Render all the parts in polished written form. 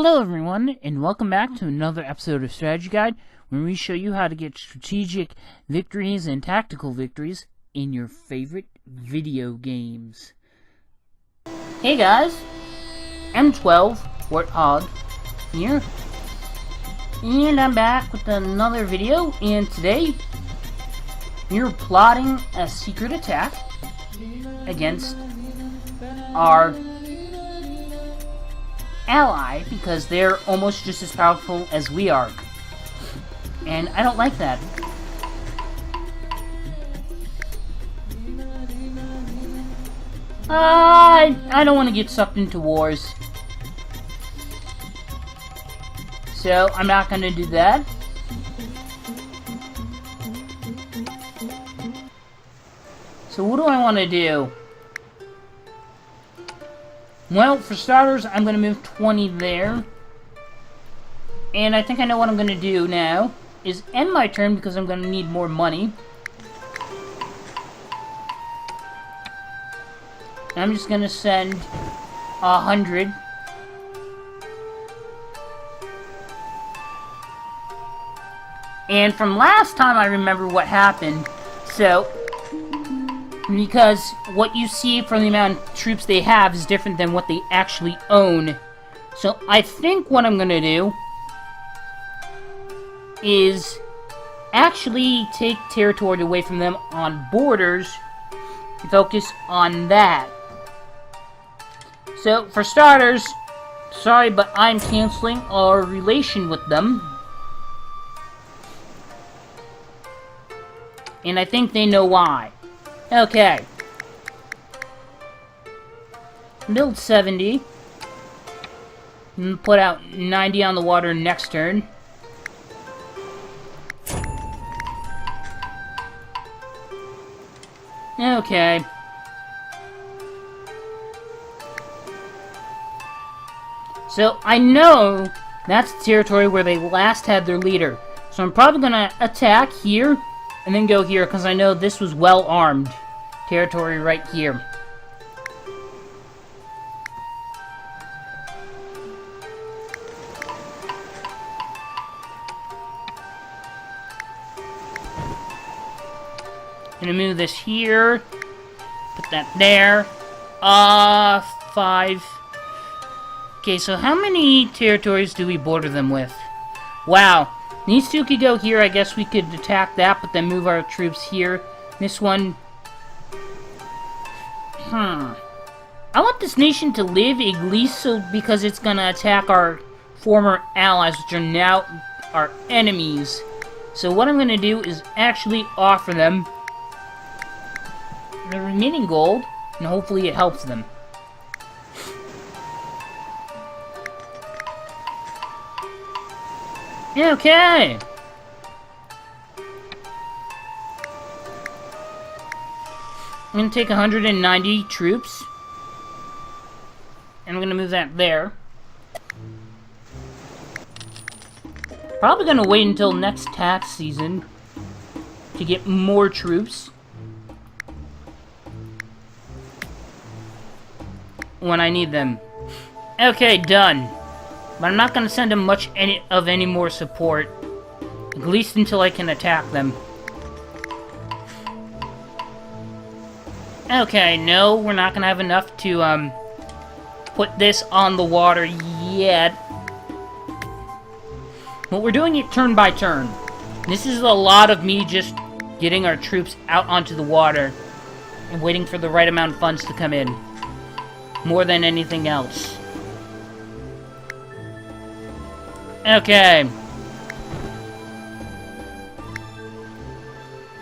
Hello everyone, and welcome back to another episode of Strategy Guide, where we show you how to get strategic victories and tactical victories in your favorite video games. Hey guys, M12 Warthog here, and I'm back with another video, and today we're plotting a secret attack against our ally, because they're almost just as powerful as we are. And I don't like that. I don't want to get sucked into wars. So I'm not going to do that. So what do I want to do? Well, for starters, I'm going to move 20 there. And I think I know what I'm going to do now is end my turn because I'm going to need more money. I'm just going to send 100. And from last time I remember what happened. So, because what you see from the amount of troops they have is different than what they actually own. So I think what I'm going to do is actually take territory away from them on borders and focus on that. So for starters, sorry, but I'm canceling our relation with them. And I think they know why. Okay. Build 70. And put out 90 on the water next turn. Okay. So, I know that's the territory where they last had their leader. So I'm probably gonna attack here and then go here, because I know this was well-armed territory right here. Gonna move this here. Put that there. 5. Okay, so how many territories do we border them with? Wow. These two could go here. I guess we could attack that, but then move our troops here. This one... I want this nation to live, at least so because it's gonna attack our former allies, which are now our enemies. So what I'm gonna do is actually offer them the remaining gold, and hopefully it helps them. Okay. I'm going to take 190 troops. And I'm going to move that there. Probably going to wait until next tax season to get more troops. When I need them. Okay, done. But I'm not going to send them much any more support. At least until I can attack them. Okay, no, we're not going to have enough to put this on the water yet. But we're doing it turn by turn. This is a lot of me just getting our troops out onto the water and waiting for the right amount of funds to come in. More than anything else. Okay.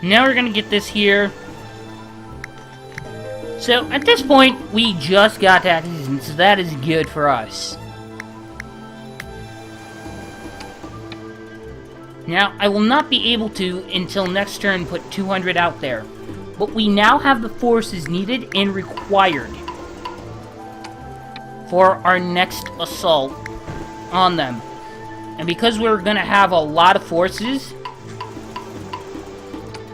Now we're gonna get this here. So, at this point, we just got tax season, so that is good for us. Now, I will not be able to, until next turn, put 200 out there. But we now have the forces needed and required for our next assault on them. And because we're going to have a lot of forces,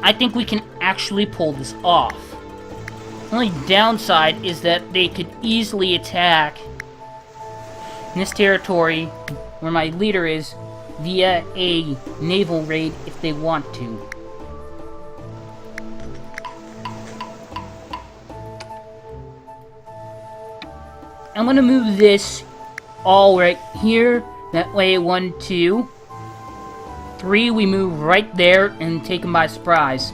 I think we can actually pull this off. The only downside is that they could easily attack in this territory where my leader is via a naval raid if they want to. I'm gonna move this all right here. That way, 1, 2, 3, we move right there and take them by surprise.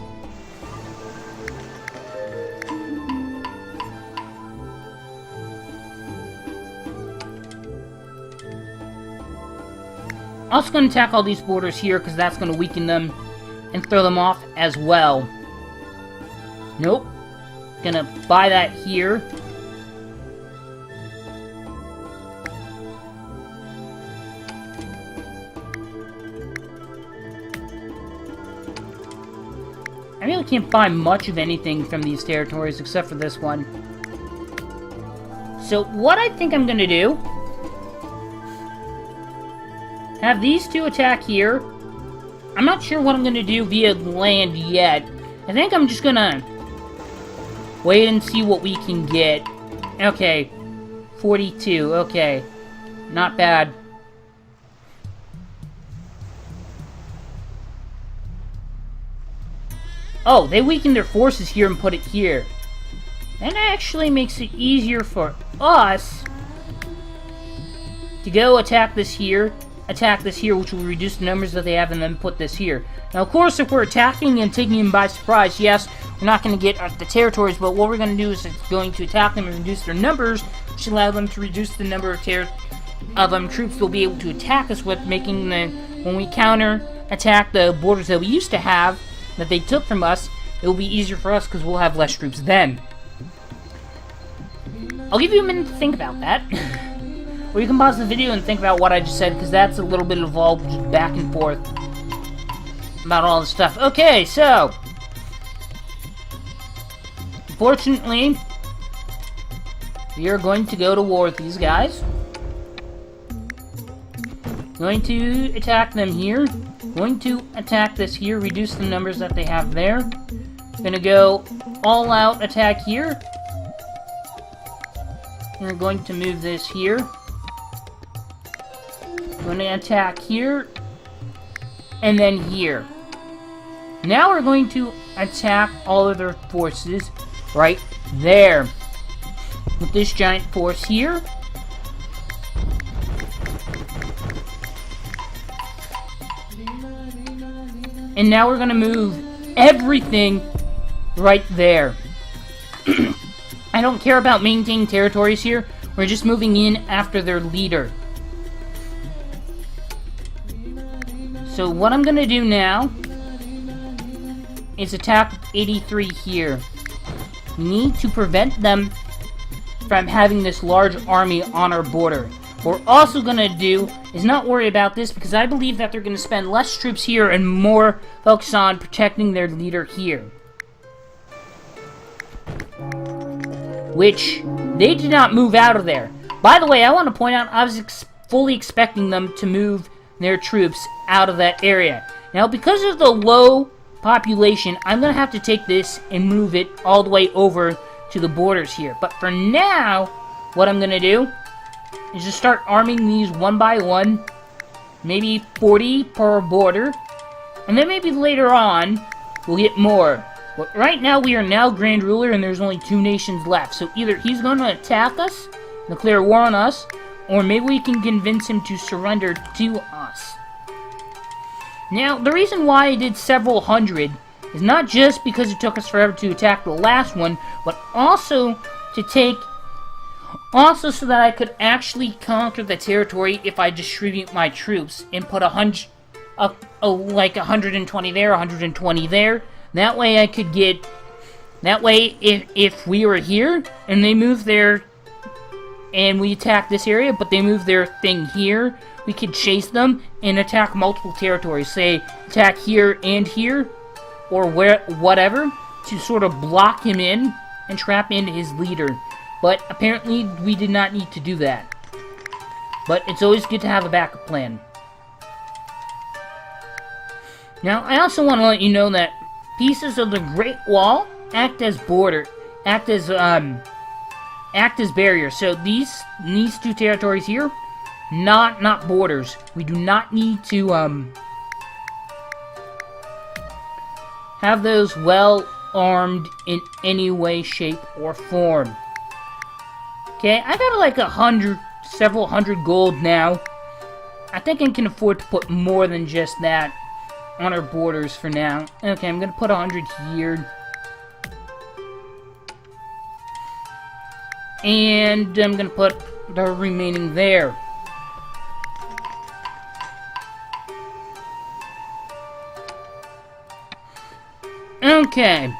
Also going to attack all these borders here because that's going to weaken them and throw them off as well. Nope. Gonna buy that here. I really can't buy much of anything from these territories except for this one. So what I think I'm gonna do, have these two attack here. I'm not sure what I'm gonna do via land yet. I think I'm just gonna wait and see what we can get. Okay, 42, okay. Not bad. Oh, they weakened their forces here and put it here. That actually makes it easier for us to go attack this here, which will reduce the numbers that they have, and then put this here. Now, of course, if we're attacking and taking them by surprise, yes, we're not going to get the territories, but what we're going to do is it's going to attack them and reduce their numbers, which allow them to reduce the number of troops they'll be able to attack us with, making when we counter-attack the borders that we used to have, that they took from us, it will be easier for us because we'll have less troops then. I'll give you a minute to think about that. Or you can pause the video and think about what I just said, because that's a little bit of all just back and forth about all this stuff. Okay, so unfortunately, we are going to go to war with these guys. Going to attack them here. Going to attack this here, reduce the numbers that they have there. Gonna go all out attack here. We're going to move this here. Going to attack here. And then here. Now we're going to attack all of their forces right there. With this giant force here. And now we're going to move everything right there. I don't care about maintaining territories here. We're just moving in after their leader. So what I'm going to do now is attack 83 here. We need to prevent them from having this large army on our border. What we're also going to do is not worry about this, because I believe that they're going to spend less troops here and more focus on protecting their leader here. Which, they did not move out of there. By the way, I want to point out, I was fully expecting them to move their troops out of that area. Now, because of the low population, I'm going to have to take this and move it all the way over to the borders here. But for now, what I'm going to do is just start arming these one by one, maybe 40 per border, and then maybe later on we'll get more. But right now we are now Grand Ruler and there's only 2 nations left, so either he's going to attack us, declare war on us, or maybe we can convince him to surrender to us. Now, the reason why I did several hundred is not just because it took us forever to attack the last one, but also so that I could actually conquer the territory if I distribute my troops and put like 120 there, 120 there. That way I could get... That way, if we were here, and they moved their... And we attack this area, but they move their thing here, we could chase them and attack multiple territories. Say, attack here and here, or whatever, to sort of block him in and trap in his leader. But apparently, we did not need to do that. But it's always good to have a backup plan. Now, I also want to let you know that pieces of the Great Wall act as barriers. So these 2 territories here Not borders. We do not need to, have those well armed in any way, shape, or form. Okay, I got like several hundred gold now. I think I can afford to put more than just that on our borders for now. Okay, I'm gonna put 100 here. And I'm gonna put the remaining there. Okay.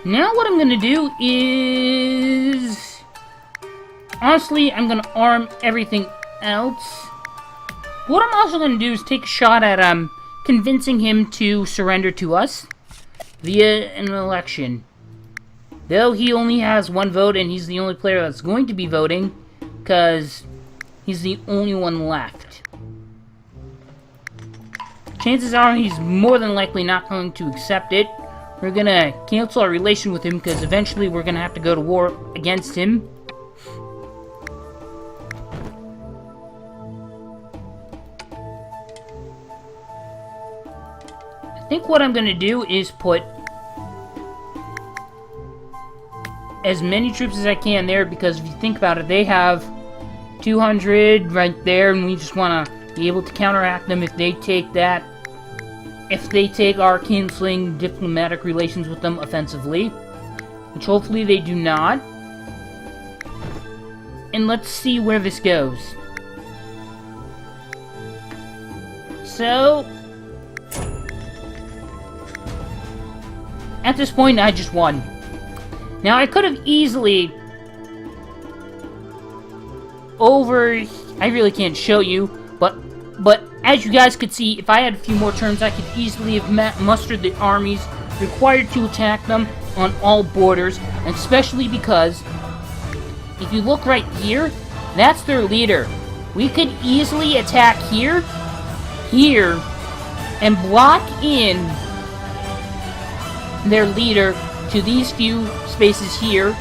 Now what I'm gonna do is... honestly, I'm gonna arm everything else. What I'm also gonna do is take a shot at convincing him to surrender to us via an election. Though he only has one vote and he's the only player that's going to be voting, because he's the only one left. Chances are he's more than likely not going to accept it. We're gonna cancel our relation with him because eventually we're gonna have to go to war against him. I think what I'm gonna do is put as many troops as I can there, because if you think about it, they have 200 right there, and we just want to be able to counteract them if they take that. If they take our canceling diplomatic relations with them offensively, which hopefully they do not. And let's see where this goes. So, at this point, I just won. Now, I could have easily I really can't show you, but as you guys could see, if I had a few more turns, I could easily have mustered the armies required to attack them on all borders, and especially because, if you look right here, that's their leader. We could easily attack here, and block in their leader to these few spaces here,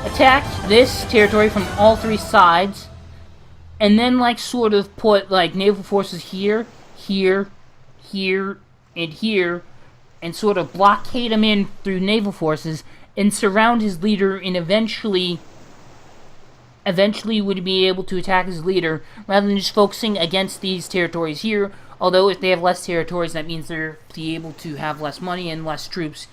attack this territory from all three sides, and then like sort of put like naval forces here, here, and here, and sort of blockade him in through naval forces and surround his leader, and eventually would be able to attack his leader rather than just focusing against these territories here. Although if they have less territories, that means they're able to have less money and less troops.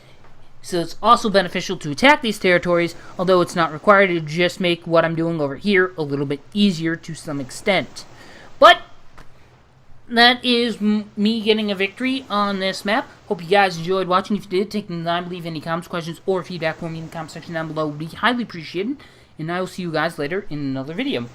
So it's also beneficial to attack these territories, although it's not required to just make what I'm doing over here a little bit easier to some extent. But that is me getting a victory on this map. Hope you guys enjoyed watching. If you did, take the time to leave any comments, questions, or feedback for me in the comment section down below. It would be highly appreciated. And I will see you guys later in another video.